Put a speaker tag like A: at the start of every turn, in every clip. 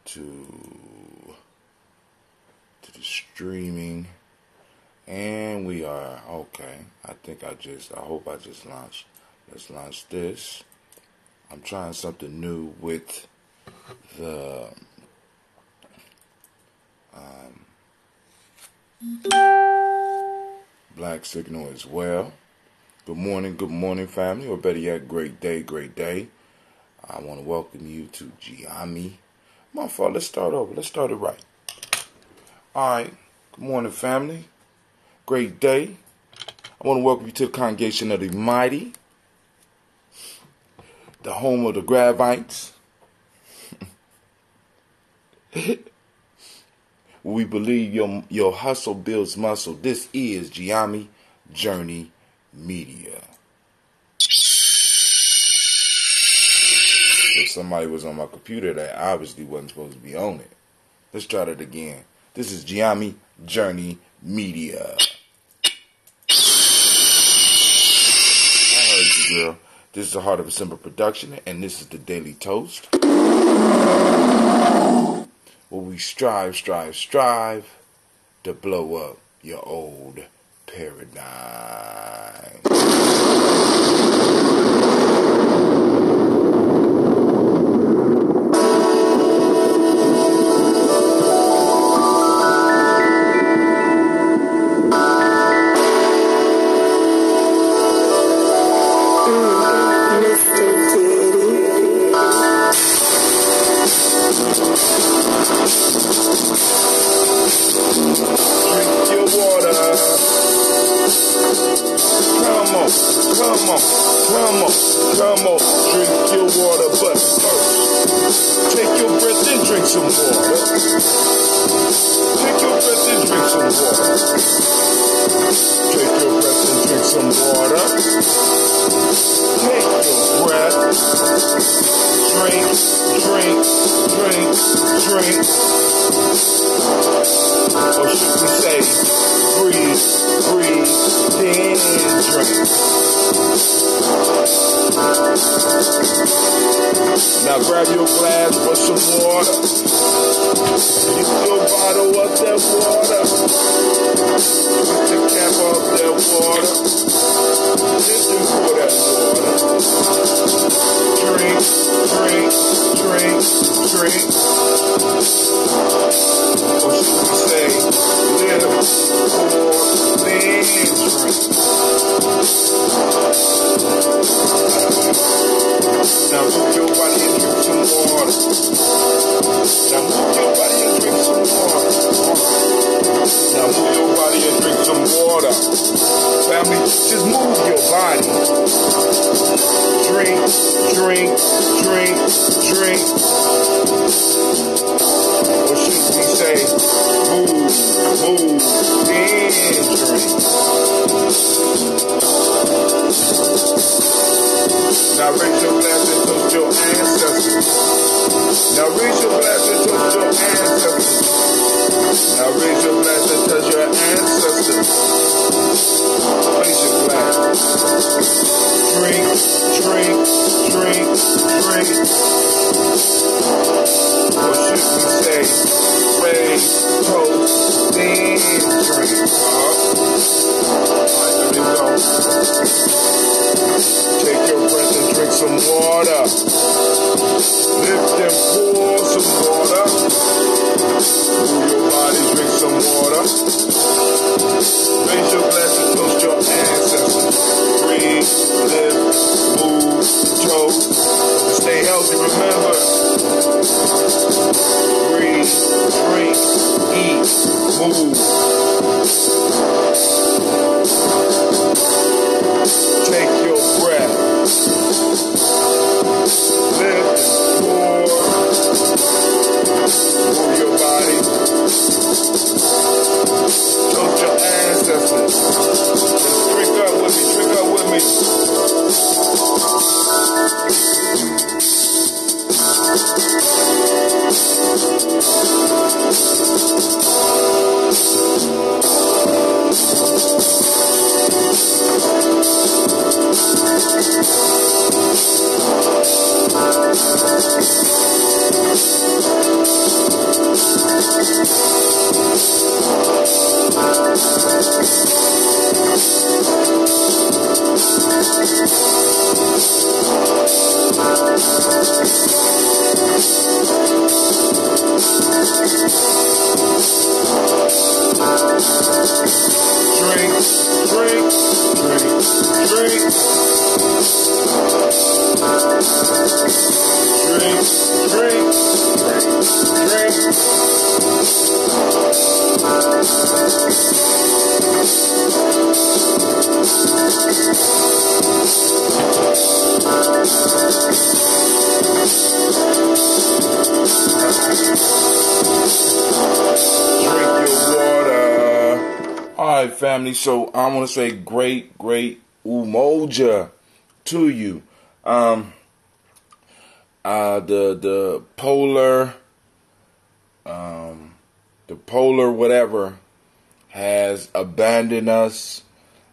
A: to the streaming, and we are okay. I hope I just launched. Let's launch this. I'm trying something new with the Black Signal as well. Good morning, family, or better yet, great day. I want to welcome you to Giami. My fault, let's start over. Let's start it right. Alright, good morning, family. Great day. I want to welcome you to the congregation of the mighty, the home of the Gravites. We believe your hustle builds muscle. This is Giami Journey Media. So somebody was on my computer that obviously wasn't supposed to be on it. Let's try that again. This is Giami Journey Media. I heard you, girl. This is the Heart of December production, and this is the Daily Toast, where we strive to blow up your old paradigm. Come on, drink your water, but first, take your breath and drink some water. Take your breath and drink some water. Take your breath and drink some water. Take your breath. Drink. Or should we say, breathe, then drink. Now grab your glass for some water. Keep your bottle of that water. Put the cap off that water. Listen for that water. Drink. Or should we say, live for then drink. Now move your body and drink some water. Now move your body and drink some water. right, family. So I want to say great Umoja to you. The polar whatever has abandoned us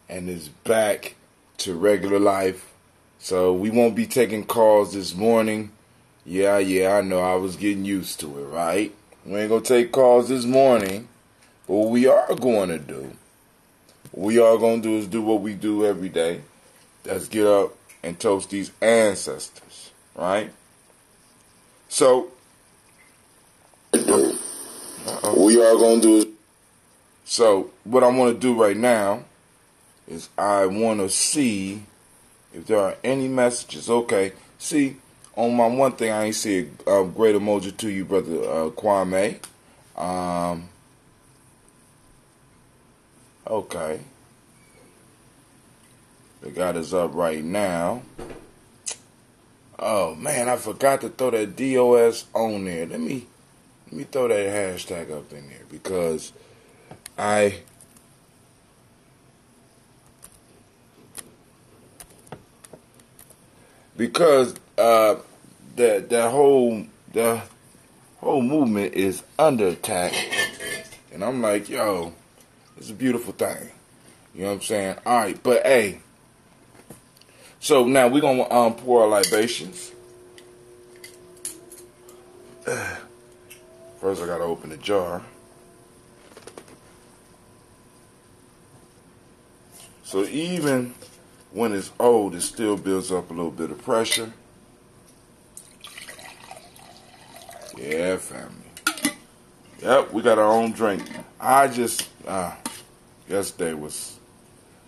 A: and is back to regular life. So we won't be taking calls this morning. Yeah, I know. I was getting used to it, right? We ain't gonna take calls this morning. But what we are going to do, is do what we do every day. That's get up and toast these ancestors, right? So, we are going to do is, so what I want to do right now is I want to see if there are any messages. Okay, see, on my one thing, I ain't see a great emoji to you, brother Kwame. Okay. They got us up right now. Oh man, I forgot to throw that DOS on there. Let me throw that hashtag up in there because the whole movement is under attack, and I'm like, yo, it's a beautiful thing. You know what I'm saying? All right, but hey, so now we're gonna pour our libations. First, I gotta open the jar. So even when it's old, it still builds up a little bit of pressure. Yeah, family. Yep, we got our own drink. I just yesterday was.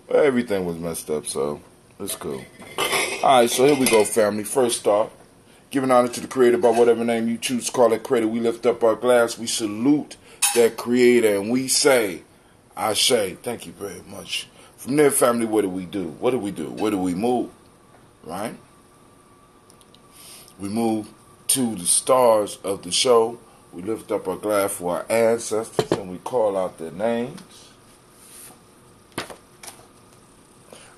A: Well, everything was messed up, so it's cool. Alright, so here we go, family. First off, giving honor to the Creator by whatever name you choose to call that Creator. We lift up our glass, we salute that Creator, and we say, Ashe. Thank you very much. From there, family, what do we do? What do we do? Where do we move? Right? We move to the stars of the show. We lift up our glass for our ancestors, and we call out their names.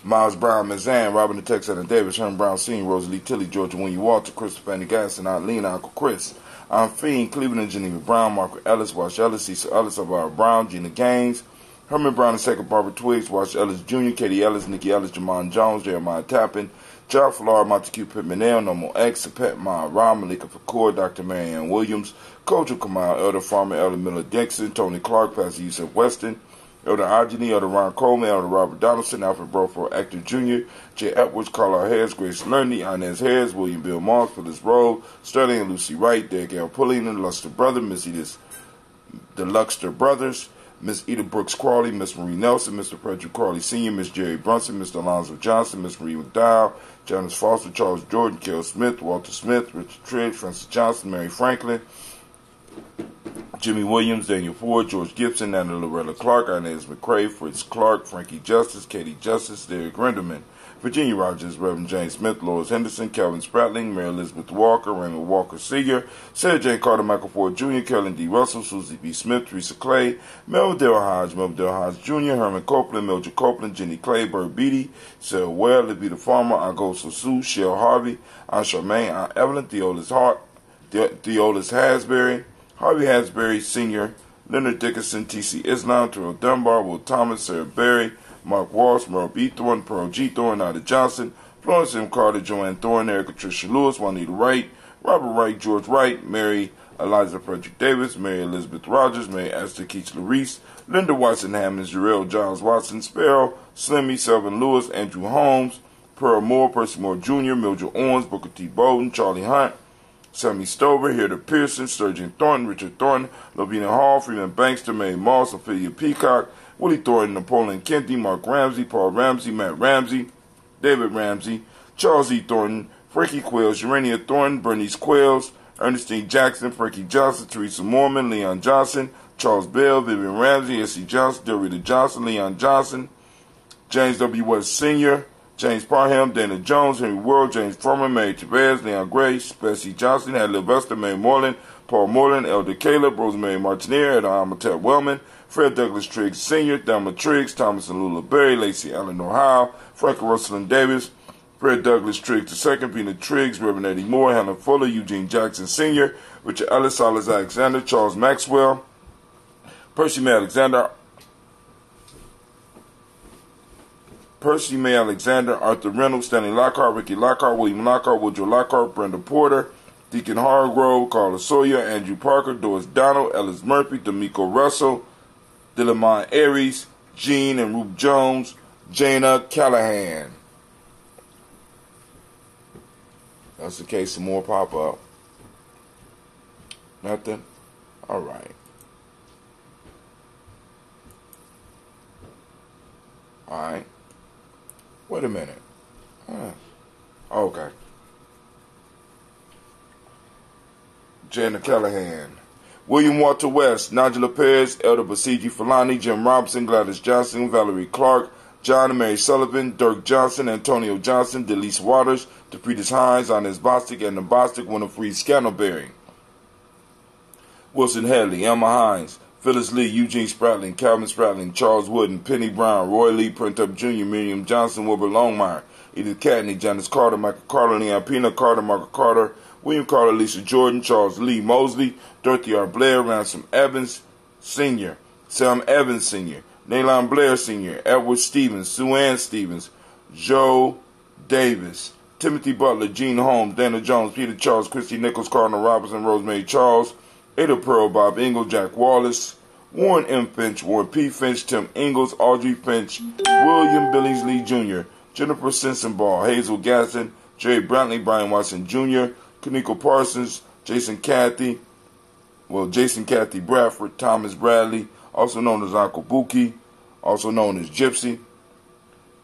A: Miles Brown, Mazan, Robin the Texan, Davis, Herman Brown Sr., Rosalie Tilly, Georgia Winnie Walter, Christopher Fanny Gaston, Aunt Lena, Uncle Chris, Aunt Fiend, Cleveland and Geneva Brown, Margaret Ellis, Wash Ellis, Cecil Ellis, Elvira Brown, Gina Gaines, Herman Brown II, Barbara Twiggs, Wash Ellis Jr., Katie Ellis, Nikki Ellis, Jamon Jones, Jeremiah Tappan, Gerald Flora, Montague Pittman L, Normal X, Pet Ma, Ron, Malika Fakour, Dr. Marianne Williams, Kojo Kamal, Elder Farmer, Elder Miller Dixon, Tony Clark, Pastor Yusuf Weston, Elder Agony, Elder Ron Coleman, Elder Robert Donaldson, Alfred Broford, Actor Jr., Jay Edwards, Carla Harris, Grace Lerney, Inez Harris, William Bill Moss, Phyllis Rowe, Sterling and Lucy Wright, Derek L. Pulling, and Luster Brother, Miss Edith, the Luxter Brothers, Miss Eda Brooks Crawley, Miss Marie Nelson, Mr. Frederick Crawley Sr., Miss Jerry Brunson, Mr. Alonzo Johnson, Miss Marie McDowell, Janice Foster, Charles Jordan, Kel Smith, Walter Smith, Richard Trigg, Francis Johnson, Mary Franklin, Jimmy Williams, Daniel Ford, George Gibson, Natalie Loretta Clark, Inez McCrae, Fritz Clark, Frankie Justice, Katie Justice, Derek Renderman, Virginia Rogers, Reverend James Smith, Lois Henderson, Calvin Spratling, Mary Elizabeth Walker, Raymond Walker Sr., Sarah Jane Carter, Michael Ford Jr., Carolyn D. Russell, Susie B. Smith, Teresa Clay, Melville Hodge Jr., Herman Copeland, Mildred Copeland, Jenny Clay, Bird Beatty, Sarah Ware, Libby the Farmer, Augusto Sue, Shell Harvey, Aunt Charmaine, Aunt Evelyn, Theolis Hart, Theolis Hasbury, Harvey Hasbury Sr., Leonard Dickinson, T.C. Islam, Terrell Dunbar, Will Thomas, Sarah Berry, Mark Walsh, Merle B. Thorne, Pearl G. Thorne, Ida Johnson, Florence M. Carter, Joanne Thorne, Erica Tricia Lewis, Juanita Wright, Robert Wright, George Wright, Mary Eliza Frederick Davis, Mary Elizabeth Rogers, Mary Esther Keach Reese, Linda Watson Hammonds, Jarrell Giles Watson, Sparrow, Slimmy, Selvin Lewis, Andrew Holmes, Pearl Moore, Percy Moore Jr., Mildred Owens, Booker T. Bowden, Charlie Hunt, Sammy Stover, Hilda Pearson, Sturgeon Thornton, Richard Thornton, Lovina Hall, Freeman Bankster, Mary Moss, Ophelia Peacock, Willie Thornton, Napoleon Kennedy, Mark Ramsey, Paul Ramsey, Matt Ramsey, David Ramsey, Charles E. Thornton, Frankie Quails, Urania Thornton, Bernice Quails, Ernestine Jackson, Frankie Johnson, Teresa Mormon, Leon Johnson, Charles Bell, Vivian Ramsey, S.C. Johnson, Dorita Johnson, Leon Johnson, James W. West Sr., James Parham, Dana Jones, Henry World, James Furman, Mary Tavares, Leon Gray, Bessie Johnson, Hadley Vesta, Mary Moreland, Paul Moreland, Elder Caleb, Rosemary Martineer, Elder Amatep Wellman, Fred Douglas Triggs Sr., Thelma Triggs, Thomas and Lula Berry, Lacey Allen Ohio, Franklin Russell Davis, Fred Douglas Triggs II, Peanut Triggs, Reverend Eddie Moore, Helen Fuller, Eugene Jackson Sr., Richard Ellis, Silas Alexander, Charles Maxwell, Percy May Alexander, Arthur Reynolds, Stanley Lockhart, Ricky Lockhart, William Lockhart, Woodrow Lockhart, Brenda Porter, Deacon Hargrove, Carla Sawyer, Andrew Parker, Doris Donald, Ellis Murphy, D'Amico Russell, Dillamon Aries, Jean and Ruth Jones, Jana Callahan. That's in case some more pop up. Nothing? Alright. Alright. Wait a minute. Okay. Jana Callahan. William Walter West, Nigel Perez, Elder Basiji Falani, Jim Robinson, Gladys Johnson, Valerie Clark, John and Mary Sullivan, Dirk Johnson, Antonio Johnson, Delise Waters, Depretis Hines, Inez Bostic, and the Bostic, Winifred Scantleberry. Wilson Hadley, Emma Hines, Phyllis Lee, Eugene Spratling, Calvin Spratling, Charles Wooden, Penny Brown, Roy Lee, Printup Jr., Miriam Johnson, Wilbur Longmire, Edith Catney, Janice Carter, Michael Carter, Leon Pina Carter, Margaret Carter, William Carter, Lisa Jordan, Charles Lee Mosley, Dorothy R. Blair, Ransom Evans Sr., Sam Evans Sr., Nalon Blair Sr., Edward Stevens, Sue Ann Stevens, Joe Davis, Timothy Butler, Gene Holmes, Dana Jones, Peter Charles, Christy Nichols, Cardinal Robinson, Rosemary Charles, Ada Pearl, Bob Engel, Jack Wallace, Warren M. Finch, Warren P. Finch, Tim Ingalls, Audrey Finch, William Billings Lee Jr., Jennifer Sensenball, Hazel Gaston, Jerry Brantley, Brian Watson Jr., Kaniko Parsons, Jason Cathy Bradford, Thomas Bradley, also known as Uncle Buki, also known as Gypsy,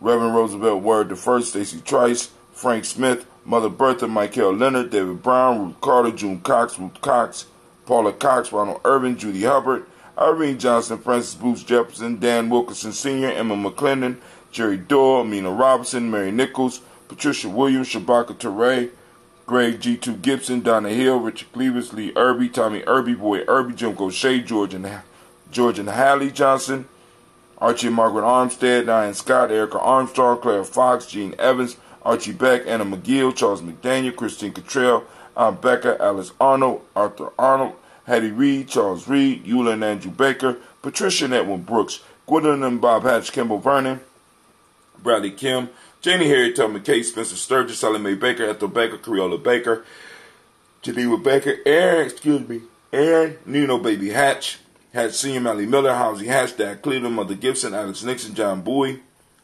A: Reverend Roosevelt Word I, Stacey Trice, Frank Smith, Mother Bertha, Michael Leonard, David Brown, Ruth Carter, June Cox, Ruth Cox, Paula Cox, Ronald Irvin, Judy Hubbard, Irene Johnson, Francis Booth Jefferson, Dan Wilkerson Sr., Emma McClendon, Jerry Doyle, Amina Robinson, Mary Nichols, Patricia Williams, Shabaka Teray, Greg G2 Gibson, Donna Hill, Richard Cleavis, Lee Irby, Tommy Irby, Boy Irby, Jim Gaucher, George and Hallie Johnson, Archie and Margaret Armstead, Diane Scott, Erica Armstrong, Claire Fox, Gene Evans, Archie Beck, Anna McGill, Charles McDaniel, Christine Cottrell, Aunt Becca, Alice Arnold, Arthur Arnold, Hattie Reed, Charles Reed, Eula and Andrew Baker, Patricia and Edwin Brooks, Gwendolyn and Bob Hatch, Kimball Vernon, Bradley Kim, Janie Harriet Tubman Kate, Spencer Sturgis, Sally Mae Baker, Ethel Baker, Creola Baker, Geneva Baker, Aaron, Nino Baby Hatch, Hatch Senior, Mally Miller, Housie Hatch, Dad Cleveland, Mother Gibson, Alex Nixon, John Bowie,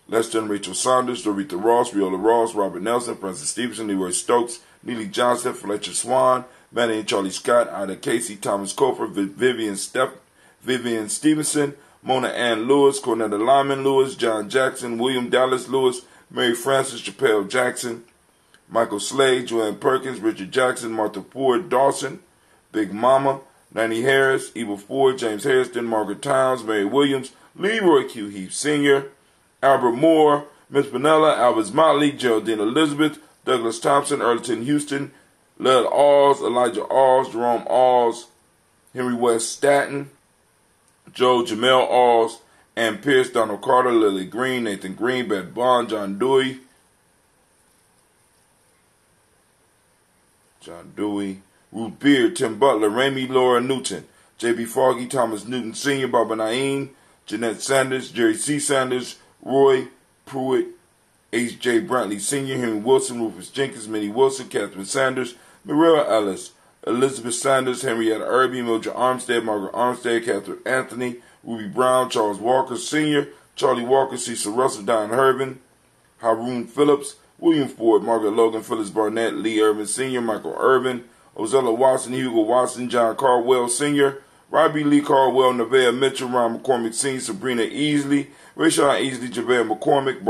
A: Lester and Rachel Saunders, Dorita Ross, Riola Ross, Robert Nelson, Francis Stevenson, Leroy Stokes, Neely Johnson, Fletcher Swan, Manny and Charlie Scott, Ida Casey, Thomas Cofer, Vivian Stevenson, Mona Ann Lewis, Cornetta Lyman Lewis, John Jackson, William Dallas Lewis, Mary Frances Chappelle Jackson, Michael Slade, Joanne Perkins, Richard Jackson, Martha Ford Dawson, Big Mama, Nanny Harris, Eva Ford, James Harrison, Margaret Towns, Mary Williams, Leroy Q. Heath Sr., Albert Moore, Miss Panella, Albert Motley, Geraldine Elizabeth, Douglas Thompson, Earlton Houston, Led Alls, Elijah Alls, Jerome Alls, Henry West Staton, Joe Jamel Alls, Ann Pierce, Donald Carter, Lily Green, Nathan Green, Beth Bond, John Dewey, Ruth Beard, Tim Butler, Ramey Laura Newton, J.B. Foggy, Thomas Newton Sr., Barbara Naeem, Jeanette Sanders, Jerry C. Sanders, Roy Pruitt, H.J. Brantley Sr., Henry Wilson, Rufus Jenkins, Minnie Wilson, Catherine Sanders, Mirella Ellis, Elizabeth Sanders, Henrietta Irby, Mildred Armstead, Margaret Armstead, Catherine Anthony, Ruby Brown, Charles Walker Sr., Charlie Walker, Cecil Russell, Don Hervin, Haroon Phillips, William Ford, Margaret Logan, Phyllis Barnett, Lee Irvin Sr., Michael Irvin, Ozella Watson, Hugo Watson, John Caldwell Sr., Robbie Lee Caldwell, Nevaeh Mitchell, Ron McCormick Sr., Sabrina Easley, Rachel Easley, Javale McCormick,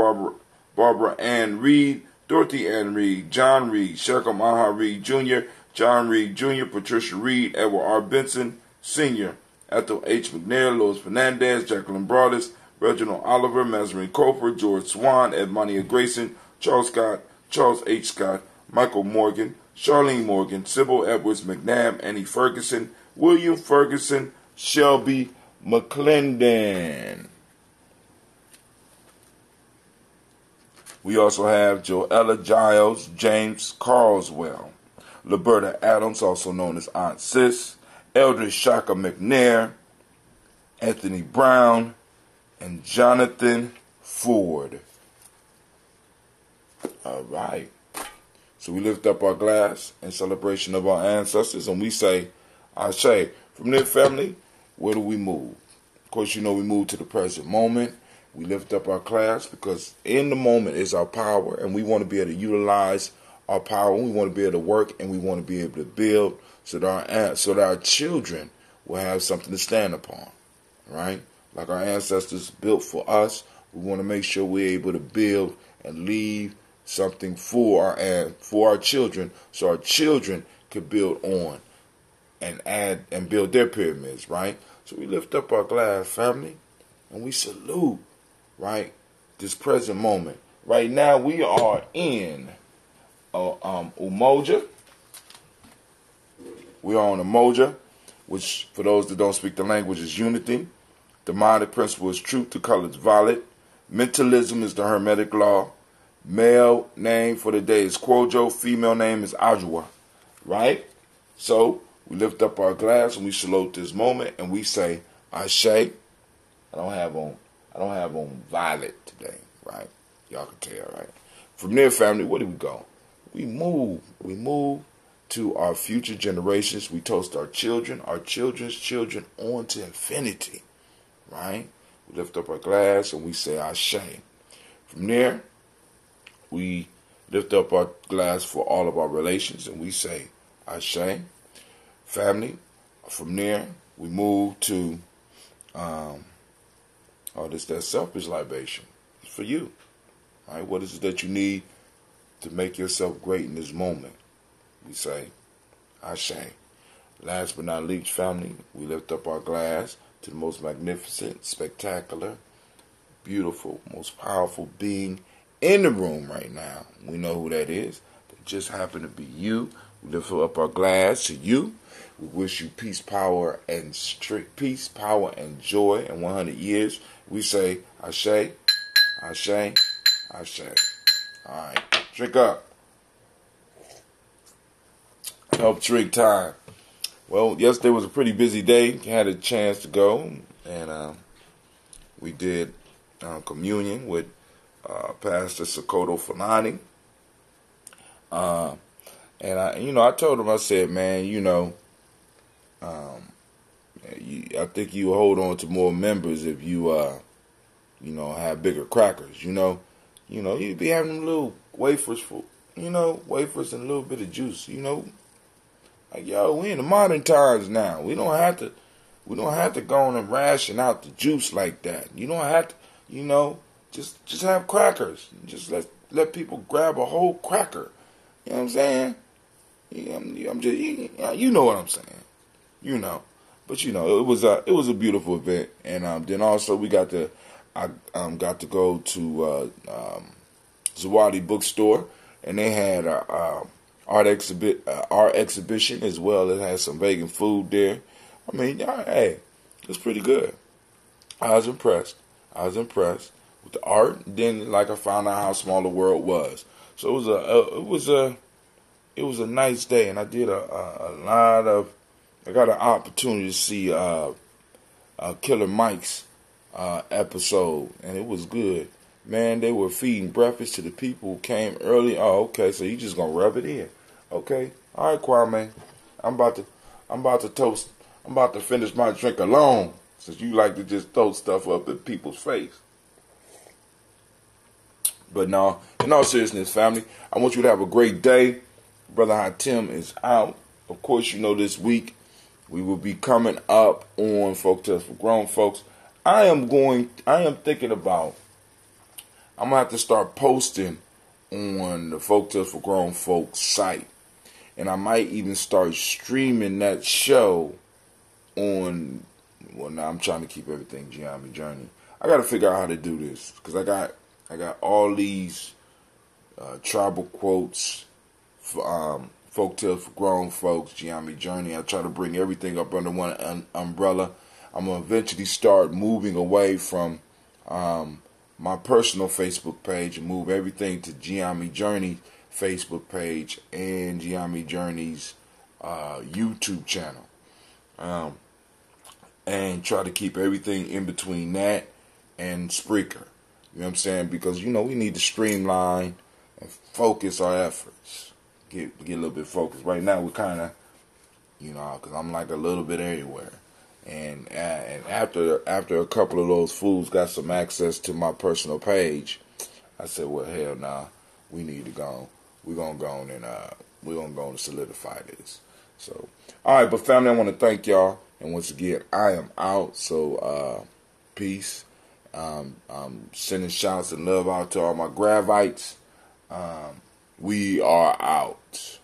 A: Barbara Ann Reed, Dorothy Ann Reed, John Reed, Shechem Aha Reed Jr., John Reed Jr., Patricia Reed, Edward R. Benson Sr., Ethel H. McNair, Lois Fernandez, Jacqueline Broadus, Reginald Oliver, Mazarin Cofer, George Swan, Edmonia Grayson, Charles Scott, Charles H. Scott, Michael Morgan, Charlene Morgan, Sybil Edwards McNabb, Annie Ferguson, William Ferguson, Shelby McClendon. We also have Joella Giles James Carswell, Liberta Adams, also known as Aunt Sis, Elder Shaka McNair, Anthony Brown, and Jonathan Ford. All right. So we lift up our glass in celebration of our ancestors, and we say, Ashe. From their family, where do we move? Of course, we move to the present moment. We lift up our glass because in the moment is our power, and we want to be able to utilize our power. We want to be able to work, and we want to be able to build so that our children will have something to stand upon, right? Like our ancestors built for us, we want to make sure we're able to build and leave something for our children, so our children could build on and add and build their pyramids, right? So we lift up our glass, family, and we salute, right, this present moment. Right now we are in Umoja. We are on Umoja, which for those that don't speak the language is unity. The demonic principle is truth. The color is violet. Mentalism is the hermetic law. Male name for the day is Quojo. Female name is Ajwa. Right? So, we lift up our glass and we salute this moment and we say, Ashe. I don't have on violet today, right? Y'all can tell, right? From there, family, where do we go? We move. We move to our future generations. We toast our children, our children's children on to infinity, right? We lift up our glass and we say Ashe. From there, we lift up our glass for all of our relations and we say Ashe. Family, from there, we move to, that selfish libation. It's for you. All right? What is it that you need to make yourself great in this moment? We say Ashe. Last but not least, family, we lift up our glass to the most magnificent, spectacular, beautiful, most powerful being in the room right now. We know who that is. It just happened to be you. We lift up our glass to you. We wish you peace, power, and joy in 100 years. We say Ashe, Ashe, Ashe. All right, drink up. Help drink time. Well, yesterday was a pretty busy day. Had a chance to go, and we did communion with Pastor Sokoto Fanani. And I told him, I said, man, I think you hold on to more members if you, have bigger crackers. You'd be having them little wafers wafers and a little bit of juice. Like, yo, we in the modern times now. We don't have to go on and ration out the juice like that. You don't have to, just have crackers. Just let people grab a whole cracker. You know what I'm saying? I'm just, you know what I'm saying. But it was a beautiful event, and then also I got to go to Zawadi Bookstore, and they had art exhibition as well. It had some vegan food there. I mean, hey, it's pretty good. I was impressed with the art. Then, I found out how small the world was. So it was a nice day, and I did I got an opportunity to see Killer Mike's episode, and it was good. Man, they were feeding breakfast to the people who came early. Oh, okay, so you just gonna rub it in. Okay. All right, Kwame. I'm about to toast. I'm about to finish my drink alone, since you like to just throw stuff up in people's face. But no, in all seriousness, family, I want you to have a great day. Brother Hatim is out. Of course, this week we will be coming up on Folk Tales for Grown Folks. I am thinking about, I'm going to have to start posting on the Folk Tales for Grown Folks site. And I might even start streaming that show on, now I'm trying to keep everything Giambi Journey. I got to figure out how to do this, because I got all these tribal quotes for Folk Tales for Grown Folks, Giambi Journey. I try to bring everything up under one umbrella. I'm going to eventually start moving away from my personal Facebook page and move everything to Giami Journey Facebook page and Giami Journey's YouTube channel. And try to keep everything in between that and Spreaker. You know what I'm saying? Because, we need to streamline and focus our efforts. Get a little bit focused. Right now, we're kind of, because I'm like a little bit everywhere. And after a couple of those fools got some access to my personal page, I said, well, hell nah, we need to go. We're going to go on and we're going to go and solidify this. So, all right, but family, I want to thank y'all. And once again, I am out. So, peace. I'm sending shouts and love out to all my Gravites. We are out.